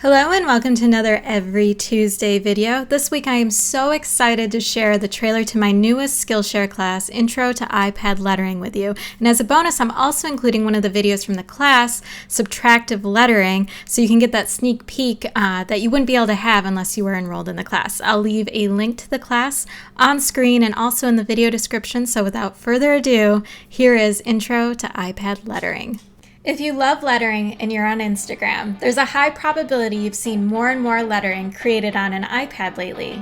Hello and welcome to another Every Tuesday video. This week I am so excited to share the trailer to my newest Skillshare class, Intro to iPad Lettering, with you. And as a bonus, I'm also including one of the videos from the class, Subtractive Lettering, so you can get that sneak peek that you wouldn't be able to have unless you were enrolled in the class. I'll leave a link to the class on screen and also in the video description, so without further ado, here is Intro to iPad Lettering. If you love lettering and you're on Instagram, there's a high probability you've seen more and more lettering created on an iPad lately.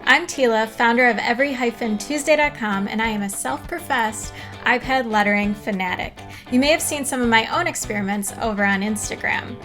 I'm Tila, founder of every-tuesday.com, and I am a self-professed iPad lettering fanatic. You may have seen some of my own experiments over on Instagram.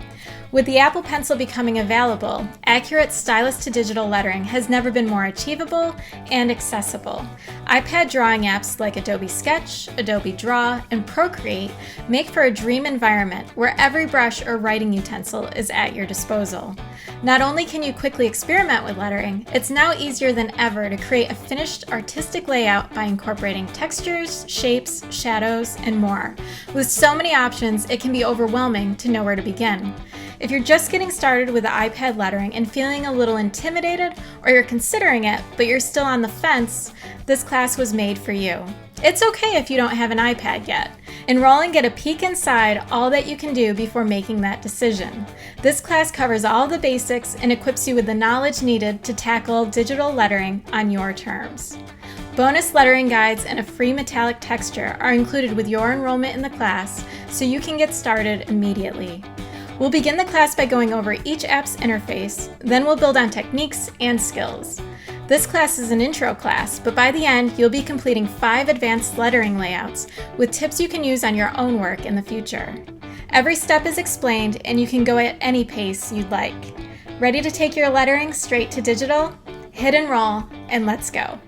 With the Apple Pencil becoming available, accurate stylus-to-digital lettering has never been more achievable and accessible. iPad drawing apps like Adobe Sketch, Adobe Draw, and Procreate make for a dream environment where every brush or writing utensil is at your disposal. Not only can you quickly experiment with lettering, it's now easier than ever to create a finished artistic layout by incorporating textures, shapes, shadows, and more. With so many options, it can be overwhelming to know where to begin. If you're just getting started with the iPad lettering and feeling a little intimidated, or you're considering it, but you're still on the fence, this class was made for you. It's okay if you don't have an iPad yet. Enroll and get a peek inside all that you can do before making that decision. This class covers all the basics and equips you with the knowledge needed to tackle digital lettering on your terms. Bonus lettering guides and a free metallic texture are included with your enrollment in the class, so you can get started immediately. We'll begin the class by going over each app's interface, then we'll build on techniques and skills. This class is an intro class, but by the end, you'll be completing 5 advanced lettering layouts with tips you can use on your own work in the future. Every step is explained, and you can go at any pace you'd like. Ready to take your lettering straight to digital? Hit enroll, and let's go.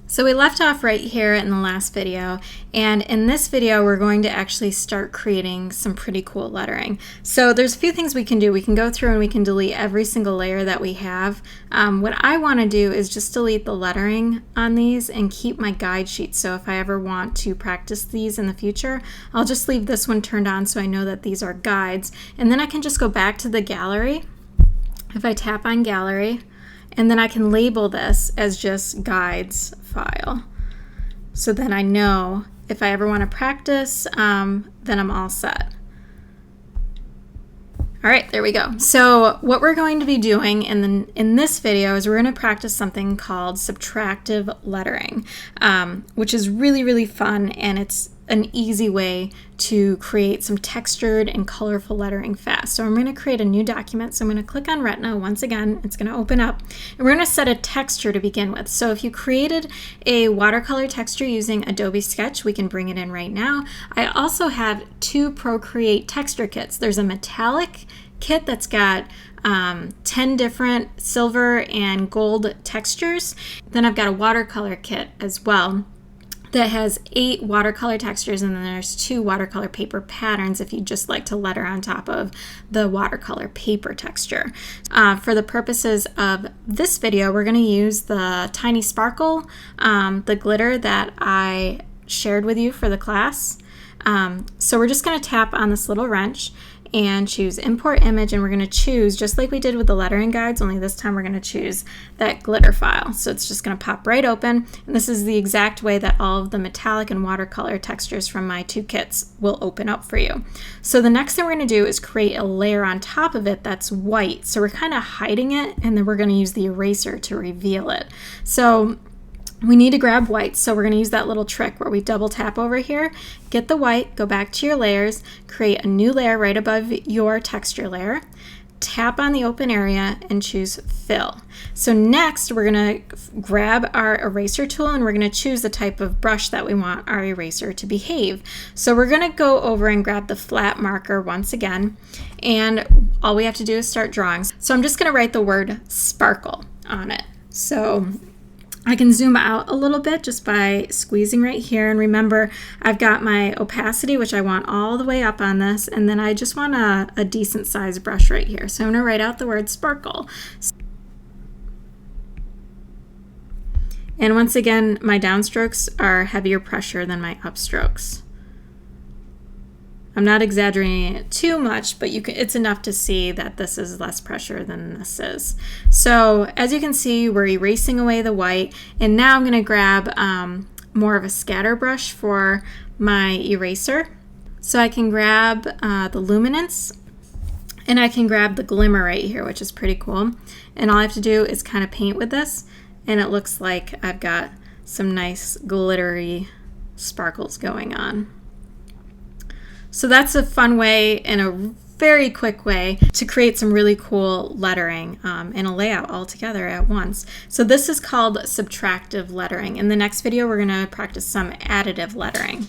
So we left off right here in the last video, and in this video we're going to actually start creating some pretty cool lettering. So there's a few things we can do. We can go through and we can delete every single layer that we have. What I want to do is just delete the lettering on these and keep my guide sheet, so if I ever want to practice these in the future, I'll just leave this one turned on so I know that these are guides, and then I can just go back to the gallery. If I tap on gallery, and then I can label this as just guides file. So then I know if I ever want to practice, then I'm all set. All right, there we go. So what we're going to be doing in this video is we're going to practice something called subtractive lettering, which is really, really fun, and it's an easy way to create some textured and colorful lettering fast. So I'm going to create a new document. So I'm going to click on Retina once again. It's going to open up, and we're going to set a texture to begin with. So if you created a watercolor texture using Adobe Sketch, we can bring it in right now. I also have 2 Procreate texture kits. There's a metallic kit that's got 10 different silver and gold textures. Then I've got a watercolor kit as well that has 8 watercolor textures, and then there's 2 watercolor paper patterns if you'd just like to letter on top of the watercolor paper texture. For the purposes of this video, we're going to use the Tiny Sparkle, the glitter that I shared with you for the class. So we're just going to tap on this little wrench and choose import image, and we're going to choose, just like we did with the lettering guides, only this time we're going to choose that glitter file. So it's just going to pop right open, and this is the exact way that all of the metallic and watercolor textures from my 2 kits will open up for you. So the next thing we're going to do is create a layer on top of it that's white. So we're kind of hiding it, and then we're going to use the eraser to reveal it. So we need to grab white, so we're going to use that little trick where we double tap over here, get the white, go back to your layers, create a new layer right above your texture layer, tap on the open area, and choose fill. So next we're going to grab our eraser tool, and we're going to choose the type of brush that we want our eraser to behave. So we're going to go over and grab the flat marker once again, and all we have to do is start drawing. So I'm just going to write the word sparkle on it. So I can zoom out a little bit just by squeezing right here, and remember I've got my opacity, which I want all the way up on this, and then I just want a decent sized brush right here. So I'm going to write out the word sparkle. And once again, my downstrokes are heavier pressure than my upstrokes. I'm not exaggerating it too much, but it's enough to see that this is less pressure than this is. So as you can see, we're erasing away the white, and now I'm going to grab more of a scatter brush for my eraser. So I can grab the luminance, and I can grab the glimmer right here, which is pretty cool. And all I have to do is kind of paint with this, and it looks like I've got some nice glittery sparkles going on. So that's a fun way and a very quick way to create some really cool lettering in a layout all together at once. So this is called subtractive lettering. In the next video, we're going to practice some additive lettering.